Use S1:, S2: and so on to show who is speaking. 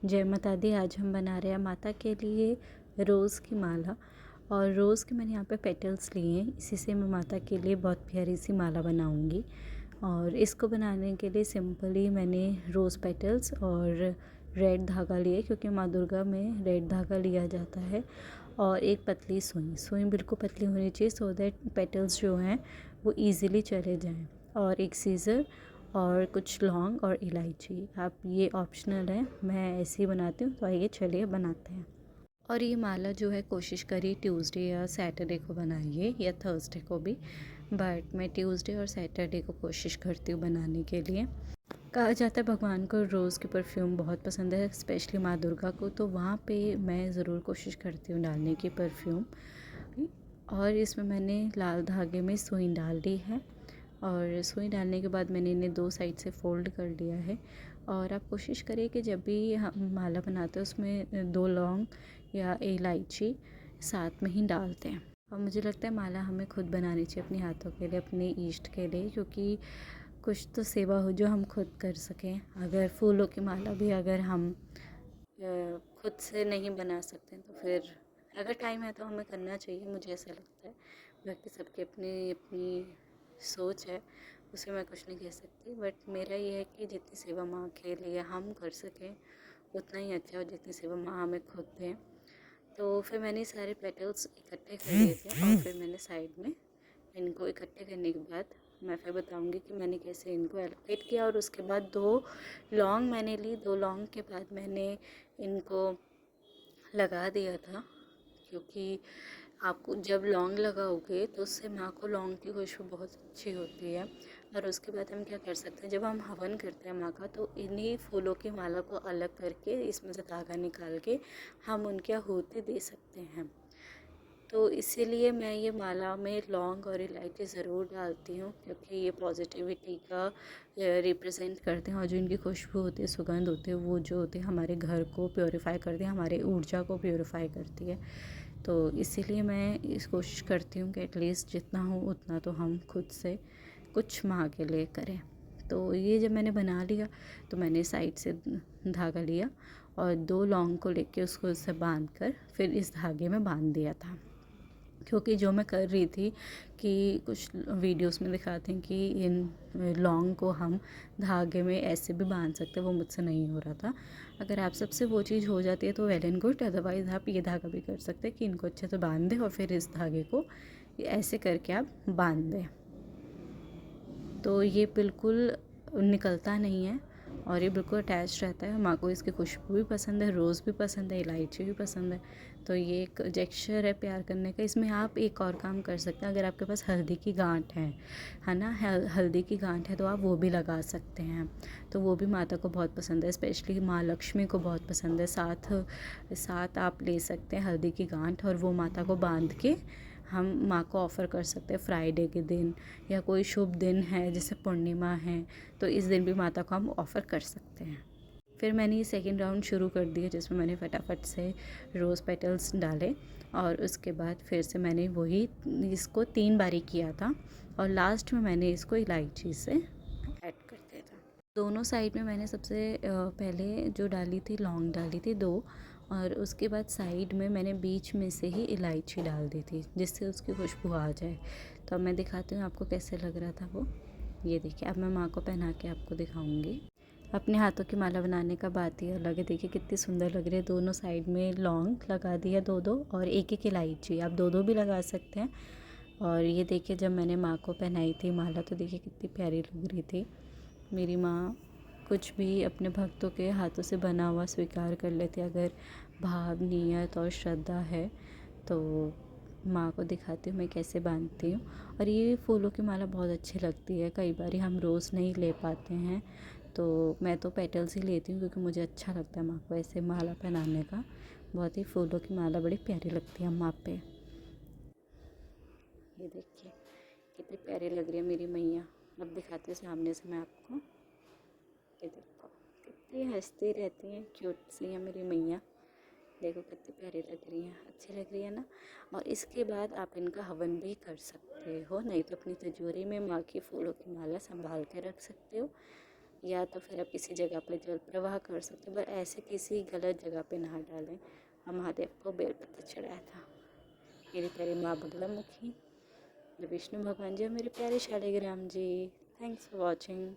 S1: जय माता दी। आज हम बना रहे हैं माता के लिए रोज़ की माला। और रोज़ के मैंने यहाँ पे पेटल्स लिए हैं, इसी से मैं माता के लिए बहुत प्यारी सी माला बनाऊँगी। और इसको बनाने के लिए सिंपली मैंने रोज़ पेटल्स और रेड धागा लिए, क्योंकि माँ दुर्गा में रेड धागा लिया जाता है। और एक पतली सुई, सुई बिल्कुल पतली होनी चाहिए, सो दैट पेटल्स जो हैं वो ईज़िली चले जाएँ। और एक सीज़र और कुछ लौंग और इलायची, आप ये ऑप्शनल है, मैं ऐसे ही बनाती हूँ। तो आइए चलिए बनाते हैं। और ये माला जो है कोशिश करिए ट्यूसडे या सैटरडे को बनाइए, या थर्सडे को भी, बट मैं ट्यूसडे और सैटरडे को कोशिश करती हूँ बनाने के लिए। कहा जाता है भगवान को रोज़ की परफ्यूम बहुत पसंद है, स्पेशली माँ दुर्गा को, तो वहाँ पे मैं ज़रूर कोशिश करती हूँ डालने की परफ्यूम। और इसमें मैंने लाल धागे में सुई डाल दी है, और सुई डालने के बाद मैंने इन्हें दो साइड से फ़ोल्ड कर लिया है। और आप कोशिश करें कि जब भी हम माला बनाते हैं उसमें दो लौंग या इलायची साथ में ही डालते हैं। और मुझे लगता है माला हमें खुद बनानी चाहिए अपने हाथों के लिए, अपने इष्ट के लिए, क्योंकि कुछ तो सेवा हो जो हम खुद कर सकें। अगर फूलों की माला भी अगर हम खुद से नहीं बना सकते तो फिर अगर टाइम है तो हमें करना चाहिए, मुझे ऐसा लगता है। बाकी सबकी अपनी अपनी सोच है, उसे मैं कुछ नहीं कह सकती, बट मेरा ये है कि जितनी सेवा माँ के लिए हम कर सकें उतना ही अच्छा, और जितनी सेवा माँ हमें खुद दें। तो फिर मैंने सारे पेटल्स इकट्ठे कर लिए थे, और फिर मैंने साइड में इनको इकट्ठे करने के बाद मैं फिर बताऊंगी कि मैंने कैसे इनको एलोकेट किया। और उसके बाद दो लौंग मैंने ली, दो लौंग के बाद मैंने इनको लगा दिया था, क्योंकि आपको जब लौंग लगाओगे तो उससे माँ को लौंग की खुशबू बहुत अच्छी होती है। और उसके बाद हम क्या कर सकते हैं, जब हम हवन करते हैं माँ का, तो इन्हीं फूलों की माला को अलग करके इसमें से धागा निकाल के हम उनके आहुति दे सकते हैं। तो इसीलिए मैं ये माला में लौंग और इलायची ज़रूर डालती हूँ, क्योंकि ये पॉजिटिविटी का रिप्रेजेंट करते हैं। और जो इनकी खुशबू होती है, सुगंध होती है, वो जो होती है हमारे घर को प्योरीफाई करती है, हमारे ऊर्जा को प्योरीफाई करती है। तो इसीलिए मैं इस कोशिश करती हूँ कि एटलीस्ट जितना हो उतना तो हम खुद से कुछ माँ के लिए करें। तो ये जब मैंने बना लिया तो मैंने साइड से धागा लिया और दो लौंग को लेके उसको उससे बांध कर फिर इस धागे में बांध दिया था। क्योंकि जो मैं कर रही थी कि कुछ वीडियोस में दिखाते हैं कि इन लौंग को हम धागे में ऐसे भी बांध सकते हैं, वो मुझसे नहीं हो रहा था। अगर आप सबसे वो चीज़ हो जाती है तो वेल एंड गुड, अदरवाइज़ आप ये धागा भी कर सकते हैं कि इनको अच्छे से बांध दें और फिर इस धागे को ऐसे करके आप बांध दें। तो ये बिल्कुल निकलता नहीं है और ये बिल्कुल अटैच रहता है। माँ को इसकी खुशबू भी पसंद है, रोज़ भी पसंद है, इलायची भी पसंद है। तो ये एक जेस्चर है प्यार करने का। इसमें आप एक और काम कर सकते हैं, अगर आपके पास हल्दी की गांठ है ना, हल्दी की गांठ है तो आप वो भी लगा सकते हैं। तो वो भी माता को बहुत पसंद है, स्पेशली माँ लक्ष्मी को बहुत पसंद है। साथ साथ आप ले सकते हैं हल्दी की गांठ, और वो माता को बांध के हम माँ को ऑफ़र कर सकते हैं फ्राइडे के दिन, या कोई शुभ दिन है जैसे पूर्णिमा है तो इस दिन भी माता को हम ऑफ़र कर सकते हैं। फिर मैंने ये सेकेंड राउंड शुरू कर दिया, जिसमें मैंने फटाफट से रोज़ पेटल्स डाले, और उसके बाद फिर से मैंने वही इसको 3 बारी किया था, और लास्ट में मैंने इसको इलायची से ऐड कर दिया था। दोनों साइड में मैंने सबसे पहले जो डाली थी लौंग डाली थी 2, और उसके बाद साइड में मैंने बीच में से ही इलायची डाल दी थी, जिससे उसकी खुशबू आ जाए। तो अब मैं दिखाती हूँ आपको कैसे लग रहा था वो। ये देखिए, अब मैं माँ को पहना के आपको दिखाऊंगी। अपने हाथों की माला बनाने का बात ही अलग है। देखिए कितनी सुंदर लग रही है। दोनों साइड में लौंग लगा दिया 2-2, और एक एक इलायची, आप 2-2 भी लगा सकते हैं। और ये देखिए जब मैंने माँ को पहनाई थी माला तो देखिए कितनी प्यारी लग रही थी। मेरी माँ कुछ भी अपने भक्तों के हाथों से बना हुआ स्वीकार कर लेती है। अगर भाव, नियत और श्रद्धा है तो माँ को दिखाती हूँ मैं कैसे बांधती हूँ। और ये फूलों की माला बहुत अच्छी लगती है। कई बार हम रोज़ नहीं ले पाते हैं, तो मैं तो पेटल्स ही लेती हूँ, क्योंकि मुझे अच्छा लगता है माँ को ऐसे माला पहनाने का। बहुत ही फूलों की माला बड़ी प्यारी लगती है माँ पे। ये देखिए कितनी प्यारी लग रही है मेरी मैया। अब दिखाती हूँ सामने से मैं आपको। ये देखो कितनी हंसती रहती हैं, क्यूट सी है मेरी मैया। देखो कितनी प्यारी लग रही हैं, अच्छी लग रही है ना। और इसके बाद आप इनका हवन भी कर सकते हो, नहीं तो अपनी तिजोरी में माँ की फूलों की माला संभाल के रख सकते हो। या तो फिर आप किसी जगह पर जल प्रवाह कर सकते हो, पर ऐसे किसी गलत जगह पे ना डालें। और महादेव को बेलपत्र चढ़ाया था। मेरी प्यारी माँ बगलामुखी, विष्णु भगवान जी और मेरे प्यारे Shaligram ji. Thanks for watching.